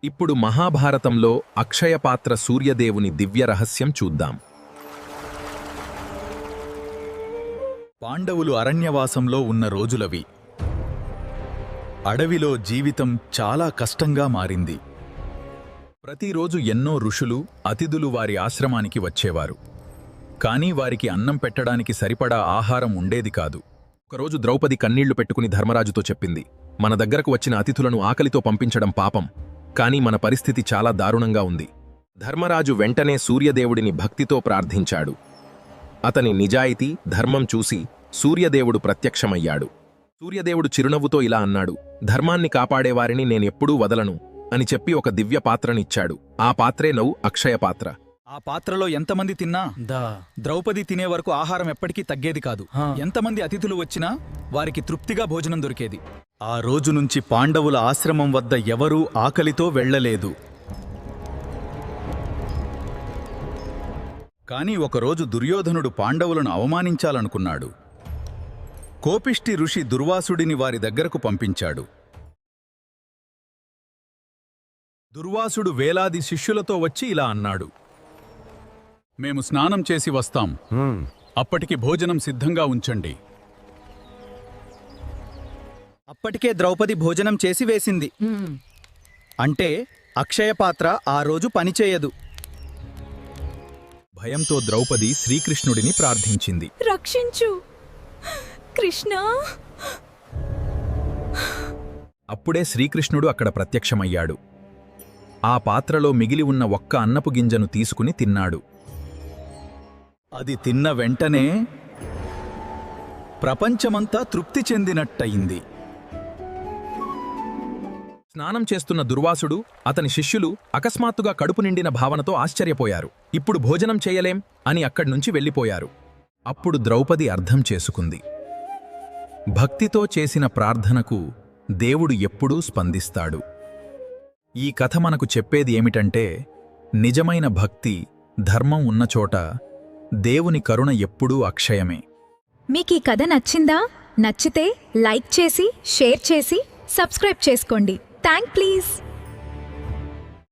ఇప్పుడు మహాభారతంలో అక్షయపాత్ర సూర్యదేవుని దివ్య రహస్యం చూద్దాం. పాండవులు అరణ్యవాసంలో ఉన్న రోజులవి. అడవిలో జీవితం చాలా కష్టంగా మారింది. ప్రతిరోజు ఎన్నో ఋషులు, అతిథులు వారి ఆశ్రమానికి వచ్చేవారు. కానీ వారికి అన్నం పెట్టడానికి సరిపడా ఆహారం ఉండేది కాదు. ఒకరోజు ద్రౌపది కన్నీళ్లు పెట్టుకుని ధర్మరాజుతో చెప్పింది, మన దగ్గరకు వచ్చిన అతిథులను ఆకలితో పంపించడం పాపం, కానీ మన పరిస్థితి చాలా దారుణంగా ఉంది. ధర్మరాజు వెంటనే సూర్యదేవుడిని భక్తితో ప్రార్థించాడు. అతని నిజాయితీ, ధర్మం చూసి సూర్యదేవుడు ప్రత్యక్షమయ్యాడు. సూర్యదేవుడు చిరునవ్వుతో ఇలా అన్నాడు, ధర్మాన్ని కాపాడేవారిని నేనెప్పుడూ వదలను అని చెప్పి ఒక దివ్య పాత్రనిచ్చాడు. ఆ పాత్రే నవ్వు అక్షయపాత్ర. ఆ పాత్రలో ఎంతమంది తిన్నా ద్రౌపది తినే వరకు ఆహారం ఎప్పటికీ తగ్గేది కాదు. ఎంతమంది అతిథులు వచ్చినా వారికి తృప్తిగా భోజనం దొరికేది. ఆ రోజు నుంచి పాండవుల ఆశ్రమం వద్ద ఎవరూ ఆకలితో వెళ్లలేదు. కాని ఒకరోజు దుర్యోధనుడు పాండవులను అవమానించాలనుకున్నాడు. కోపిష్టి ఋషి దుర్వాసుడిని వారి దగ్గరకు పంపించాడు. దుర్వాసుడు వేలాది శిష్యులతో వచ్చి ఇలా అన్నాడు, మేము స్నానం చేసి వస్తాం, అప్పటికి భోజనం సిద్ధంగా ఉంచండి. అప్పటికే ద్రౌపది భోజనం చేసి వేసింది. అంటే అక్షయపాత్ర ఆ రోజు పనిచేయదు. భయంతో ద్రౌపది శ్రీకృష్ణుడిని ప్రార్థించింది, రక్షించు కృష్ణ. అప్పుడే శ్రీకృష్ణుడు అక్కడ ప్రత్యక్షమయ్యాడు. ఆ పాత్రలో మిగిలి ఉన్న ఒక్క అన్నపు గింజను తీసుకుని తిన్నాడు. అది తిన్న వెంటనే ప్రపంచమంతా తృప్తి చెందినట్టయింది. స్నానం చేస్తున్న దుర్వాసుడు, అతని శిష్యులు అకస్మాత్తుగా కడుపు నిండిన భావనతో ఆశ్చర్యపోయారు. ఇప్పుడు భోజనం చేయలేం అని అక్కడ్నుంచి వెళ్ళిపోయారు. అప్పుడు ద్రౌపది అర్థం చేసుకుంది, భక్తితో చేసిన ప్రార్థనకు దేవుడు ఎప్పుడూ స్పందిస్తాడు. ఈ కథ మనకు చెప్పేది ఏమిటంటే, నిజమైన భక్తి, ధర్మం ఉన్నచోట దేవుని కరుణ ఎప్పుడూ అక్షయమే. మీకీ కథ నచ్చిందా? నచ్చితే లైక్ చేసి, షేర్ చేసి, సబ్స్క్రైబ్ చేసుకోండి. ప్లీజ్.